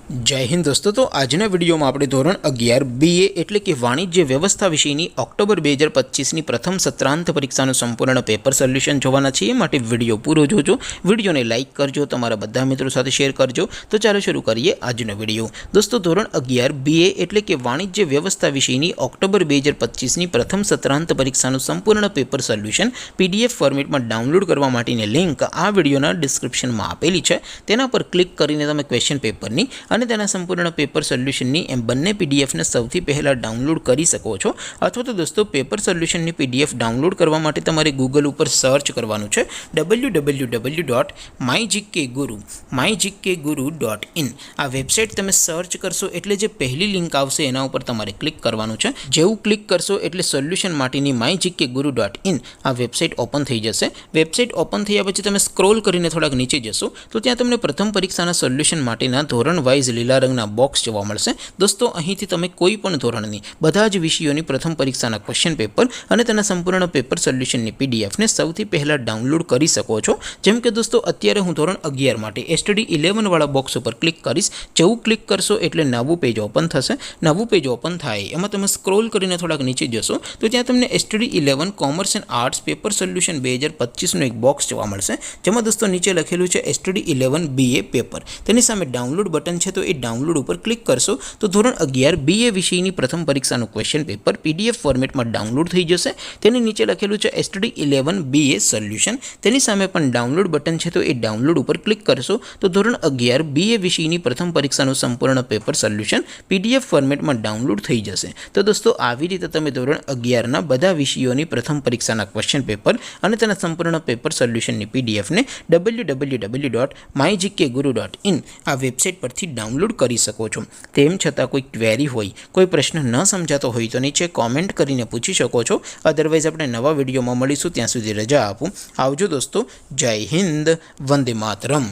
जय हिंद दोस्तों। तो आजना विडियो में આપણે ધોરણ 11 BA એટલે કે વાણિજ્ય વ્યવસ્થા વિષયની ઓક્ટોબર 2025ની પ્રથમ સત્રાંત પરીક્ષાનું સંપૂર્ણ પેપર સોલ્યુશન જોવાના છીએ। માટે વિડિયો પૂરો જોજો, વિડિયોને લાઈક કરજો, તમારા બધા મિત્રો સાથે શેર કરજો। તો ચાલો શરૂ કરીએ આજનો વિડિયો। દોસ્તો ધોરણ 11 BA એટલે કે વાણિજ્ય વ્યવસ્થા વિષયની ઓક્ટોબર 2025ની પ્રથમ સત્રાંત પરીક્ષાનું સંપૂર્ણ પેપર સોલ્યુશન PDF ફોર્મેટમાં ડાઉનલોડ કરવા માટેની લિંક આ વિડિયોના ડિસ્ક્રિપ્શનમાં આપેલી છે। તેના પર ક્લિક કરીને તમે ક્વેશ્ચન પેપરની અને તેના સંપૂર્ણ પેપર સોલ્યુશનની એમ બંને પીડીએફને સૌથી પહેલાં ડાઉનલોડ કરી શકો છો। અથવા તો દોસ્તો પેપર સોલ્યુશનની પીડીએફ ડાઉનલોડ કરવા માટે તમારે ગૂગલ ઉપર સર્ચ કરવાનું છે www.mygkguru.in। આ વેબસાઇટ તમે સર્ચ કરશો એટલે જે પહેલી લિંક આવશે એના ઉપર તમારે ક્લિક કરવાનું છે। જેવું ક્લિક કરશો એટલે સોલ્યુશન માટેની mygkguru.in આ વેબસાઇટ ઓપન થઈ જશે। વેબસાઇટ ઓપન થયા પછી તમે સ્ક્રોલ કરીને થોડાક નીચે જશો તો ત્યાં તમને પ્રથમ પરીક્ષાના સોલ્યુશન માટેના ધોરણ વાઇઝ લીલા રંગના બોક્સ જોવા મળશે। દોસ્તો અહીંથી તમે કોઈ પણ ધોરણની બધા જ વિષયોની પ્રથમ પરીક્ષાના ક્વેશ્ચન પેપર અને તેના સંપૂર્ણ પેપર સોલ્યુશનની પીડીએફને સૌથી પહેલાં ડાઉનલોડ કરી શકો છો। જેમ કે દોસ્તો અત્યારે હું ધોરણ 11 માટે STD 11 વાળા બોક્સ ઉપર ક્લિક કરીશ। જેવું ક્લિક કરશો એટલે નવું પેજ ઓપન થશે। નવું પેજ ઓપન થાય એમાં તમે સ્ક્રોલ કરીને થોડાક નીચે જશો તો ત્યાં તમને STD 11 commerce and arts paper solution 2025નું એક બોક્સ જોવા મળશે। જેમાં દોસ્તો નીચે લખેલું છે STD 11 BA પેપર। તેની સામે ડાઉનલોડ બટન છે તો એ ડાઉનલોડ ઉપર ક્લિક કરશો તો ધોરણ 11 BA વિષયની પ્રથમ પરીક્ષાનું ક્વેશ્ચન પેપર PDF ફોર્મેટમાં ડાઉનલોડ થઈ જશે। તેની નીચે લખેલું છે STD 11 BA સોલ્યુશન। તેની સામે પણ ડાઉનલોડ બટન છે તો એ ડાઉનલોડ ઉપર ક્લિક કરશો તો ધોરણ 11 BA વિષયની પ્રથમ પરીક્ષાનું સંપૂર્ણ પેપર સોલ્યુશન PDF ફોર્મેટમાં ડાઉનલોડ થઈ જશે। તો દોસ્તો આવી રીતે તમે ધોરણ 11ના બધા વિષયોની પ્રથમ પરીક્ષાના ક્વેશ્ચન પેપર અને તેના સંપૂર્ણ પેપર સોલ્યુશનની પીડીએફને www.mygkguru.in આ વેબસાઇટ પરથી ડાઉનલોડ કરી શકો છો। તેમ છતાં કોઈ ક્વેરી હોય, કોઈ પ્રશ્ન ન સમજાતો હોય તો નીચે કોમેન્ટ કરીને પૂછી શકો છો। અધરવાઇઝ આપણે નવા વિડીયોમાં મળીશું, ત્યાં સુધી રજા આપું। આવજો દોસ્તો, જય હિન્દ, વંદે માતરમ।